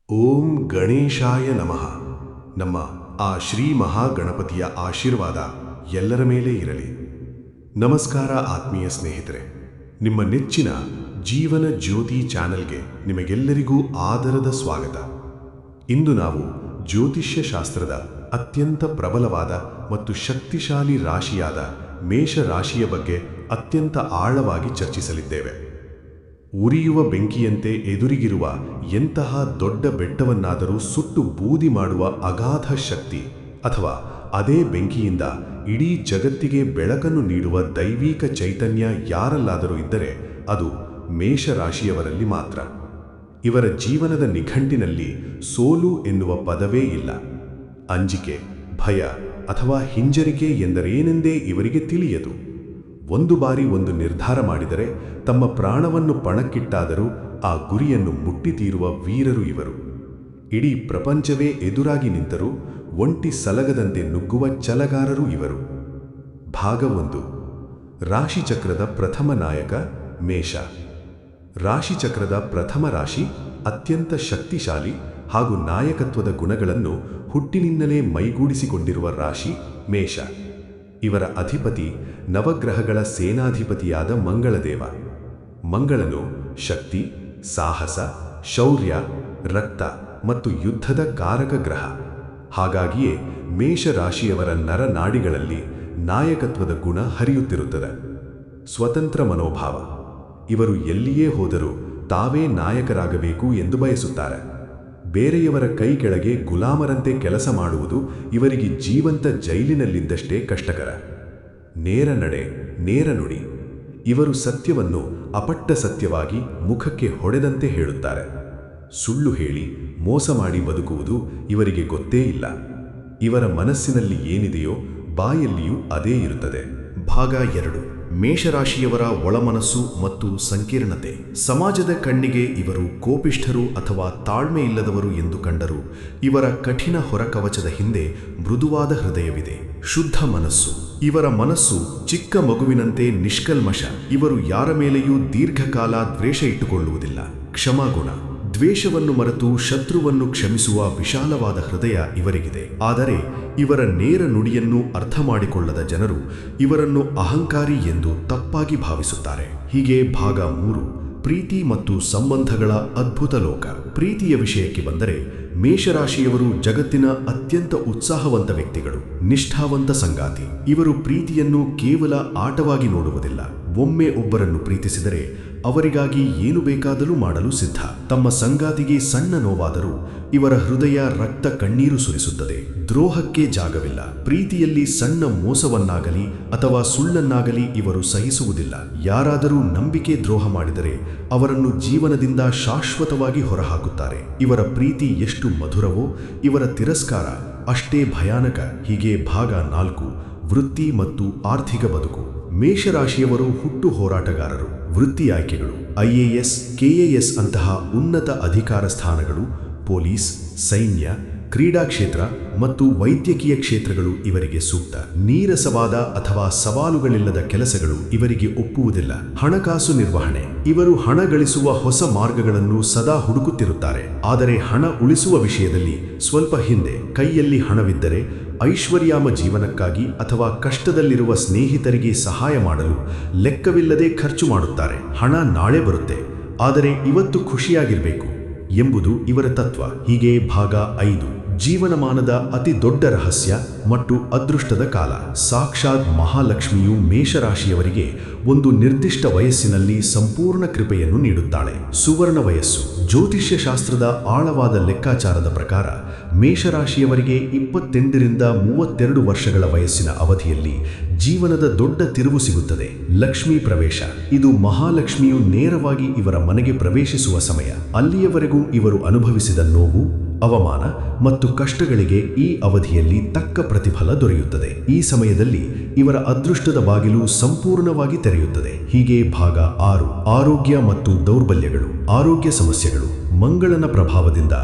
ಓಂ ಗಣೇಶಾಯ ನಮಃ. ನಮ್ಮ ಆ ಶ್ರೀ ಮಹಾಗಣಪತಿಯ ಆಶೀರ್ವಾದ ಎಲ್ಲರ ಮೇಲೆ ಇರಲಿ. ನಮಸ್ಕಾರ ಆತ್ಮೀಯ ಸ್ನೇಹಿತರೆ, ನಿಮ್ಮ ನೆಚ್ಚಿನ ಜೀವನ ಜ್ಯೋತಿ ಚಾನೆಲ್ಗೆ ನಿಮಗೆಲ್ಲರಿಗೂ ಆದರದ ಸ್ವಾಗತ. ಇಂದು ನಾವು ಜ್ಯೋತಿಷ್ಯ ಶಾಸ್ತ್ರದ ಅತ್ಯಂತ ಪ್ರಬಲವಾದ ಮತ್ತು ಶಕ್ತಿಶಾಲಿ ರಾಶಿಯಾದ ಮೇಷ ರಾಶಿಯ ಬಗ್ಗೆ ಅತ್ಯಂತ ಆಳವಾಗಿ ಚರ್ಚಿಸಲಿದ್ದೇವೆ. ಉರಿಯುವ ಬೆಂಕಿಯಂತೆ ಎದುರಿಗಿರುವ ಎಂತಹ ದೊಡ್ಡ ಬೆಟ್ಟವನ್ನಾದರೂ ಸುಟ್ಟು ಬೂದಿ ಮಾಡುವ ಅಗಾಧ ಶಕ್ತಿ, ಅಥವಾ ಅದೇ ಬೆಂಕಿಯಿಂದ ಇಡೀ ಜಗತ್ತಿಗೆ ಬೆಳಕನ್ನು ನೀಡುವ ದೈವಿಕ ಚೈತನ್ಯ ಯಾರಲ್ಲಾದರೂ ಇದ್ದರೆ ಅದು ಮೇಷರಾಶಿಯವರಲ್ಲಿ ಮಾತ್ರ. ಇವರ ಜೀವನದ ನಿಘಂಟಿನಲ್ಲಿ ಸೋಲು ಎನ್ನುವ ಪದವೇ ಇಲ್ಲ. ಅಂಜಿಕೆ, ಭಯ ಅಥವಾ ಹಿಂಜರಿಕೆ ಎಂದರೇನೆಂದೇ ಇವರಿಗೆ ತಿಳಿಯದು. ಒಂದು ಬಾರಿ ಒಂದು ನಿರ್ಧಾರ ಮಾಡಿದರೆ ತಮ್ಮ ಪ್ರಾಣವನ್ನು ಪಣಕ್ಕಿಟ್ಟಾದರೂ ಆ ಗುರಿಯನ್ನು ಮುಟ್ಟಿ ತೀರುವ ವೀರರು ಇವರು. ಇಡೀ ಪ್ರಪಂಚವೇ ಎದುರಾಗಿ ನಿಂತರೂ ಒಂಟಿ ಸಲಗದಂತೆ ನುಗ್ಗುವ ಛಲಗಾರರು ಇವರು. ಭಾಗ 1. ರಾಶಿಚಕ್ರದ ಪ್ರಥಮ ನಾಯಕ ಮೇಷ. ರಾಶಿಚಕ್ರದ ಪ್ರಥಮ ರಾಶಿ ಅತ್ಯಂತ ಶಕ್ತಿಶಾಲಿ ಹಾಗೂ ನಾಯಕತ್ವದ ಗುಣಗಳನ್ನು ಹುಟ್ಟಿನಿಂದಲೇ ಮೈಗೂಡಿಸಿಕೊಂಡಿರುವ ರಾಶಿ ಮೇಷ. ಇವರ ಅಧಿಪತಿ ನವಗ್ರಹಗಳ ಸೇನಾಧಿಪತಿಯಾದ ಮಂಗಳದೇವ. ಮಂಗಳನು ಶಕ್ತಿ, ಸಾಹಸ, ಶೌರ್ಯ, ರಕ್ತ ಮತ್ತು ಯುದ್ಧದ ಕಾರಕ ಗ್ರಹ. ಹಾಗಾಗಿಯೇ ಮೇಷರಾಶಿಯವರ ನರನಾಡಿಗಳಲ್ಲಿ ನಾಯಕತ್ವದ ಗುಣ ಹರಿಯುತ್ತಿರುತ್ತದೆ. ಸ್ವತಂತ್ರ ಮನೋಭಾವ. ಇವರು ಎಲ್ಲಿಯೇ ಹೋದರೂ ತಾವೇ ನಾಯಕರಾಗಬೇಕು ಎಂದು ಬಯಸುತ್ತಾರೆ. ಬೇರೆಯವರ ಕೈ ಕೆಳಗೆ ಗುಲಾಮರಂತೆ ಕೆಲಸ ಮಾಡುವುದು ಇವರಿಗೆ ಜೀವಂತ ಜೈಲಿನಲ್ಲಿದ್ದಷ್ಟೇ ಕಷ್ಟಕರ. ನೇರ ನಡೆ, ನೇರ ನುಡಿ. ಇವರು ಸತ್ಯವನ್ನು ಅಪಟ್ಟ ಸತ್ಯವಾಗಿ ಮುಖಕ್ಕೆ ಹೊಡೆದಂತೆ ಹೇಳುತ್ತಾರೆ. ಸುಳ್ಳು ಹೇಳಿ ಮೋಸ ಮಾಡಿ ಬದುಕುವುದು ಇವರಿಗೆ ಗೊತ್ತೇ ಇಲ್ಲ. ಇವರ ಮನಸ್ಸಿನಲ್ಲಿ ಏನಿದೆಯೋ ಬಾಯಲ್ಲಿಯೂ ಅದೇ ಇರುತ್ತದೆ. ಭಾಗ 2. ಮೇಷರಾಶಿಯವರ ಒಳಮನಸ್ಸು ಮತ್ತು ಸಂಕೀರ್ಣತೆ. ಸಮಾಜದ ಕಣ್ಣಿಗೆ ಇವರು ಕೋಪಿಷ್ಠರು ಅಥವಾ ತಾಳ್ಮೆ ಇಲ್ಲದವರು ಎಂದು ಕಂಡರೂ ಇವರ ಕಠಿಣ ಹೊರಕವಚದ ಹಿಂದೆ ಮೃದುವಾದ ಹೃದಯವಿದೆ. ಶುದ್ಧ ಮನಸ್ಸು. ಇವರ ಮನಸ್ಸು ಚಿಕ್ಕ ಮಗುವಿನಂತೆ ನಿಷ್ಕಲ್ಮಶ. ಇವರು ಯಾರ ಮೇಲೆಯೂ ದೀರ್ಘಕಾಲ ದ್ವೇಷ ಇಟ್ಟುಕೊಳ್ಳುವುದಿಲ್ಲ. ಕ್ಷಮಾಗುಣ. ದ್ವೇಷವನ್ನು ಮರೆತು ಶತ್ರುವನ್ನು ಕ್ಷಮಿಸುವ ವಿಶಾಲವಾದ ಹೃದಯ ಇವರಿಗಿದೆ. ಆದರೆ ಇವರ ನೇರ ನುಡಿಯನ್ನು ಅರ್ಥ ಮಾಡಿಕೊಳ್ಳದ ಜನರು ಇವರನ್ನು ಅಹಂಕಾರಿ ಎಂದು ತಪ್ಪಾಗಿ ಭಾವಿಸುತ್ತಾರೆ. ಹೀಗೆ ಭಾಗ 3. ಪ್ರೀತಿ ಮತ್ತು ಸಂಬಂಧಗಳ ಅದ್ಭುತ ಲೋಕ. ಪ್ರೀತಿಯ ವಿಷಯಕ್ಕೆ ಬಂದರೆ ಮೇಷರಾಶಿಯವರು ಜಗತ್ತಿನ ಅತ್ಯಂತ ಉತ್ಸಾಹವಂತ ವ್ಯಕ್ತಿಗಳು, ನಿಷ್ಠಾವಂತ ಸಂಗಾತಿ. ಇವರು ಪ್ರೀತಿಯನ್ನು ಕೇವಲ ಆಟವಾಗಿ ನೋಡುವುದಿಲ್ಲ. ಒಮ್ಮೆ ಒಬ್ಬರನ್ನು ಪ್ರೀತಿಸಿದರೆ ಅವರಿಗಾಗಿ ಏನು ಬೇಕಾದರೂ ಮಾಡಲು ಸಿದ್ಧ. ತಮ್ಮ ಸಂಗಾತಿಗೆ ಸಣ್ಣ ನೋವಾದರೂ ಇವರ ಹೃದಯ ರಕ್ತ ಕಣ್ಣೀರು ಸುರಿಸುತ್ತದೆ. ದ್ರೋಹಕ್ಕೆ ಜಾಗವಿಲ್ಲ. ಪ್ರೀತಿಯಲ್ಲಿ ಸಣ್ಣ ಮೋಸವನ್ನಾಗಲಿ ಅಥವಾ ಸುಳ್ಳನ್ನಾಗಲಿ ಇವರು ಸಹಿಸುವುದಿಲ್ಲ. ಯಾರಾದರೂ ನಂಬಿಕೆ ದ್ರೋಹ ಮಾಡಿದರೆ ಅವರನ್ನು ಜೀವನದಿಂದ ಶಾಶ್ವತವಾಗಿ ಹೊರಹಾಕುತ್ತಾರೆ. ಇವರ ಪ್ರೀತಿ ಎಷ್ಟು ಮಧುರವೋ ಇವರ ತಿರಸ್ಕಾರ ಅಷ್ಟೇ ಭಯಾನಕ. ಹೀಗೆ ಭಾಗ 4. ವೃತ್ತಿ ಮತ್ತು ಆರ್ಥಿಕ ಬದುಕು. ಮೇಷರಾಶಿಯವರು ಹುಟ್ಟು ಹೋರಾಟಗಾರರು. ವೃತ್ತಿ ಆಯ್ಕೆಗಳು: IAS, KAS ಅಂತಹ ಉನ್ನತ ಅಧಿಕಾರ ಸ್ಥಾನಗಳು, ಪೊಲೀಸ್, ಸೈನ್ಯ, ಕ್ರೀಡಾ ಕ್ಷೇತ್ರ ಮತ್ತು ವೈದ್ಯಕೀಯ ಕ್ಷೇತ್ರಗಳು ಇವರಿಗೆ ಸೂಕ್ತ. ನೀರಸವಾದ ಅಥವಾ ಸವಾಲುಗಳಿಲ್ಲದ ಕೆಲಸಗಳು ಇವರಿಗೆ ಒಪ್ಪುವುದಿಲ್ಲ. ಹಣಕಾಸು ನಿರ್ವಹಣೆ. ಇವರು ಹಣ ಗಳಿಸುವ ಹೊಸ ಮಾರ್ಗಗಳನ್ನು ಸದಾ ಹುಡುಕುತ್ತಿರುತ್ತಾರೆ. ಆದರೆ ಹಣ ಉಳಿಸುವ ವಿಷಯದಲ್ಲಿ ಸ್ವಲ್ಪ ಹಿಂದೆ. ಕೈಯಲ್ಲಿ ಹಣವಿದ್ದರೆ ಐಶ್ವರ್ಯಾಮ ಜೀವನಕ್ಕಾಗಿ ಅಥವಾ ಕಷ್ಟದಲ್ಲಿರುವ ಸ್ನೇಹಿತರಿಗೆ ಸಹಾಯ ಮಾಡಲು ಲೆಕ್ಕವಿಲ್ಲದೆ ಖರ್ಚು ಮಾಡುತ್ತಾರೆ. ಹಣ ನಾಳೆ ಬರುತ್ತೆ, ಆದರೆ ಇವತ್ತು ಖುಷಿಯಾಗಿರಬೇಕು ಎಂಬುದು ಇವರ ತತ್ವ. ಹೀಗೆ ಭಾಗ 5. ಜೀವನಮಾನದ ಅತಿ ದೊಡ್ಡ ರಹಸ್ಯ ಮತ್ತು ಅದೃಷ್ಟದ ಕಾಲ. ಸಾಕ್ಷಾತ್ ಮಹಾಲಕ್ಷ್ಮಿಯು ಮೇಷರಾಶಿಯವರಿಗೆ ಒಂದು ನಿರ್ದಿಷ್ಟ ವಯಸ್ಸಿನಲ್ಲಿ ಸಂಪೂರ್ಣ ಕೃಪೆಯನ್ನು ನೀಡುತ್ತಾಳೆ. ಸುವರ್ಣ ವಯಸ್ಸು. ಜ್ಯೋತಿಷ್ಯ ಶಾಸ್ತ್ರದ ಆಳವಾದ ಲೆಕ್ಕಾಚಾರದ ಪ್ರಕಾರ ಮೇಷರಾಶಿಯವರಿಗೆ 28 ರಿಂದ 32 ವರ್ಷಗಳ ವಯಸ್ಸಿನ ಅವಧಿಯಲ್ಲಿ ಜೀವನದ ದೊಡ್ಡ ತಿರುವು ಸಿಗುತ್ತದೆ. ಲಕ್ಷ್ಮೀ ಪ್ರವೇಶ. ಇದು ಮಹಾಲಕ್ಷ್ಮಿಯು ನೇರವಾಗಿ ಇವರ ಮನೆಗೆ ಪ್ರವೇಶಿಸುವ ಸಮಯ. ಅಲ್ಲಿಯವರೆಗೂ ಇವರು ಅನುಭವಿಸಿದ ನೋವು, ಅವಮಾನ ಮತ್ತು ಕಷ್ಟಗಳಿಗೆ ಈ ಅವಧಿಯಲ್ಲಿ ತಕ್ಕ ಪ್ರತಿಫಲ ದೊರೆಯುತ್ತದೆ. ಈ ಸಮಯದಲ್ಲಿ ಇವರ ಅದೃಷ್ಟದ ಬಾಗಿಲು ಸಂಪೂರ್ಣವಾಗಿ ತೆರೆಯುತ್ತದೆ. ಹೀಗೆ ಭಾಗ 6. ಆರೋಗ್ಯ ಮತ್ತು ದೌರ್ಬಲ್ಯಗಳು. ಆರೋಗ್ಯ ಸಮಸ್ಯೆಗಳು. ಮಂಗಳನ ಪ್ರಭಾವದಿಂದ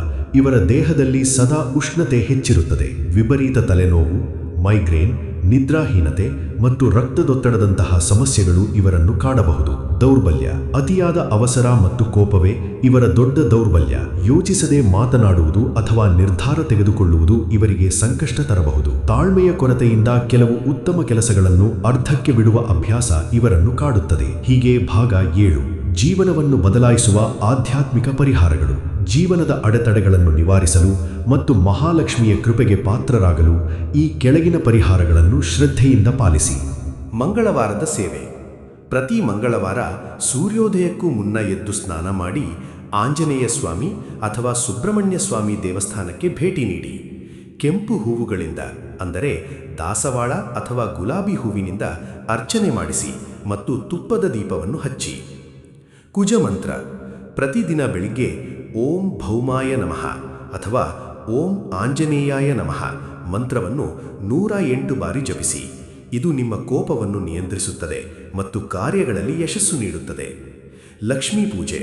ಇವರ ದೇಹದಲ್ಲಿ ಸದಾ ಉಷ್ಣತೆ ಹೆಚ್ಚಿರುತ್ತದೆ. ವಿಪರೀತ ತಲೆನೋವು, ಮೈಗ್ರೇನ್ ನಿದ್ರಾಹೀನತೆ ಮತ್ತು ರಕ್ತದೊತ್ತಡದಂತಹ ಸಮಸ್ಯೆಗಳು ಇವರನ್ನು ಕಾಡಬಹುದು. ದೌರ್ಬಲ್ಯ: ಅತಿಯಾದ ಅವಸರ ಮತ್ತು ಕೋಪವೇ ಇವರ ದೊಡ್ಡ ದೌರ್ಬಲ್ಯ. ಯೋಚಿಸದೆ ಮಾತನಾಡುವುದು ಅಥವಾ ನಿರ್ಧಾರ ತೆಗೆದುಕೊಳ್ಳುವುದು ಇವರಿಗೆ ಸಂಕಷ್ಟ ತರಬಹುದು. ತಾಳ್ಮೆಯ ಕೊರತೆಯಿಂದ ಕೆಲವು ಉತ್ತಮ ಕೆಲಸಗಳನ್ನು ಅರ್ಧಕ್ಕೆ ಬಿಡುವ ಅಭ್ಯಾಸ ಇವರನ್ನು ಕಾಡುತ್ತದೆ. ಹೀಗೆ ಭಾಗ 7: ಜೀವನವನ್ನು ಬದಲಾಯಿಸುವ ಆಧ್ಯಾತ್ಮಿಕ ಪರಿಹಾರಗಳು. ಜೀವನದ ಅಡೆತಡೆಗಳನ್ನು ನಿವಾರಿಸಲು ಮತ್ತು ಮಹಾಲಕ್ಷ್ಮಿಯ ಕೃಪೆಗೆ ಪಾತ್ರರಾಗಲು ಈ ಕೆಳಗಿನ ಪರಿಹಾರಗಳನ್ನು ಶ್ರದ್ಧೆಯಿಂದ ಪಾಲಿಸಿ. ಮಂಗಳವಾರದ ಸೇವೆ: ಪ್ರತಿ ಮಂಗಳವಾರ ಸೂರ್ಯೋದಯಕ್ಕೂ ಮುನ್ನ ಎದ್ದು ಸ್ನಾನ ಮಾಡಿ ಆಂಜನೇಯ ಸ್ವಾಮಿ ಅಥವಾ ಸುಬ್ರಹ್ಮಣ್ಯ ಸ್ವಾಮಿ ದೇವಸ್ಥಾನಕ್ಕೆ ಭೇಟಿ ನೀಡಿ. ಕೆಂಪು ಹೂವುಗಳಿಂದ ಅಂದರೆ ದಾಸವಾಳ ಅಥವಾ ಗುಲಾಬಿ ಹೂವಿನಿಂದ ಅರ್ಚನೆ ಮಾಡಿಸಿ ಮತ್ತು ತುಪ್ಪದ ದೀಪವನ್ನು ಹಚ್ಚಿ. ಕುಜಮಂತ್ರ: ಪ್ರತಿದಿನ ಬೆಳಿಗ್ಗೆ ಓಂ ಭೌಮಾಯ ನಮಃ ಅಥವಾ ಓಂ ಆಂಜನೇಯಾಯ ನಮಃ ಮಂತ್ರವನ್ನು 108 ಬಾರಿ ಜಪಿಸಿ. ಇದು ನಿಮ್ಮ ಕೋಪವನ್ನು ನಿಯಂತ್ರಿಸುತ್ತದೆ ಮತ್ತು ಕಾರ್ಯಗಳಲ್ಲಿ ಯಶಸ್ಸು ನೀಡುತ್ತದೆ. ಲಕ್ಷ್ಮೀ ಪೂಜೆ: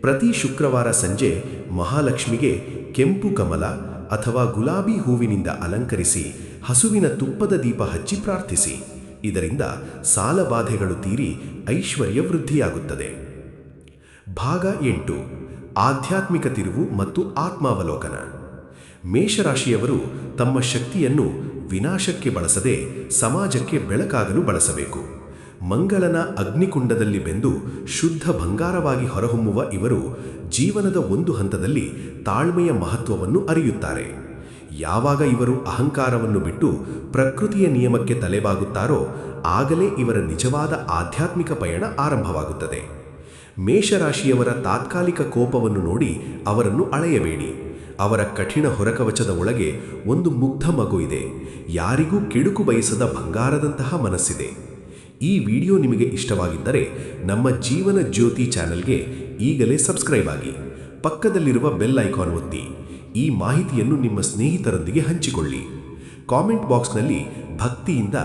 ಪ್ರತಿ ಶುಕ್ರವಾರ ಸಂಜೆ ಮಹಾಲಕ್ಷ್ಮಿಗೆ ಕೆಂಪು ಕಮಲ ಅಥವಾ ಗುಲಾಬಿ ಹೂವಿನಿಂದ ಅಲಂಕರಿಸಿ ಹಸುವಿನ ತುಪ್ಪದ ದೀಪ ಹಚ್ಚಿ ಪ್ರಾರ್ಥಿಸಿ. ಇದರಿಂದ ಸಾಲಬಾಧೆಗಳು ತೀರಿ ಐಶ್ವರ್ಯ ವೃದ್ಧಿಯಾಗುತ್ತದೆ. ಭಾಗ 8: ಆಧ್ಯಾತ್ಮಿಕ ತಿರುವು ಮತ್ತು ಆತ್ಮಾವಲೋಕನ. ಮೇಷರಾಶಿಯವರು ತಮ್ಮ ಶಕ್ತಿಯನ್ನು ವಿನಾಶಕ್ಕೆ ಬಳಸದೆ ಸಮಾಜಕ್ಕೆ ಬೆಳಕಾಗಲು ಬಳಸಬೇಕು. ಮಂಗಳನ ಅಗ್ನಿಕುಂಡದಲ್ಲಿ ಬೆಂದು ಶುದ್ಧ ಬಂಗಾರವಾಗಿ ಹೊರಹೊಮ್ಮುವ ಇವರು ಜೀವನದ ಒಂದು ಹಂತದಲ್ಲಿ ತಾಳ್ಮೆಯ ಮಹತ್ವವನ್ನು ಅರಿಯುತ್ತಾರೆ. ಯಾವಾಗ ಇವರು ಅಹಂಕಾರವನ್ನು ಬಿಟ್ಟು ಪ್ರಕೃತಿಯ ನಿಯಮಕ್ಕೆ ತಲೆಬಾಗುತ್ತಾರೋ ಆಗಲೇ ಇವರ ನಿಜವಾದ ಆಧ್ಯಾತ್ಮಿಕ ಪಯಣ ಆರಂಭವಾಗುತ್ತದೆ. ಮೇಷರಾಶಿಯವರ ತಾತ್ಕಾಲಿಕ ಕೋಪವನ್ನು ನೋಡಿ ಅವರನ್ನು ಅಳೆಯಬೇಡಿ. ಅವರ ಕಠಿಣ ಹೊರಕವಚದ ಒಳಗೆ ಒಂದು ಮುಗ್ಧ ಮಗು ಇದೆ. ಯಾರಿಗೂ ಕೆಡುಕು ಬಯಸದ ಬಂಗಾರದಂತಹ ಮನಸ್ಸಿದೆ. ಈ ವಿಡಿಯೋ ನಿಮಗೆ ಇಷ್ಟವಾಗಿದ್ದರೆ ನಮ್ಮ ಜೀವನ ಜ್ಯೋತಿ ಚಾನೆಲ್ಗೆ ಈಗಲೇ ಸಬ್ಸ್ಕ್ರೈಬ್ ಆಗಿ, ಪಕ್ಕದಲ್ಲಿರುವ ಬೆಲ್ ಐಕಾನ್ ಒತ್ತಿ. ಈ ಮಾಹಿತಿಯನ್ನು ನಿಮ್ಮ ಸ್ನೇಹಿತರೊಂದಿಗೆ ಹಂಚಿಕೊಳ್ಳಿ. ಕಾಮೆಂಟ್ ಬಾಕ್ಸ್ನಲ್ಲಿ ಭಕ್ತಿಯಿಂದ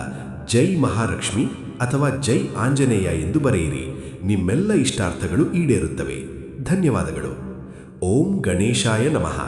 ಜೈ ಮಹಾಲಕ್ಷ್ಮಿ ಅಥವಾ ಜೈ ಆಂಜನೇಯ ಎಂದು ಬರೆಯಿರಿ. ನಿಮ್ಮೆಲ್ಲ ಇಷ್ಟಾರ್ಥಗಳು ಈಡೇರುತ್ತವೆ. ಧನ್ಯವಾದಗಳು. ಓಂ ಗಣೇಶಾಯ ನಮಃ.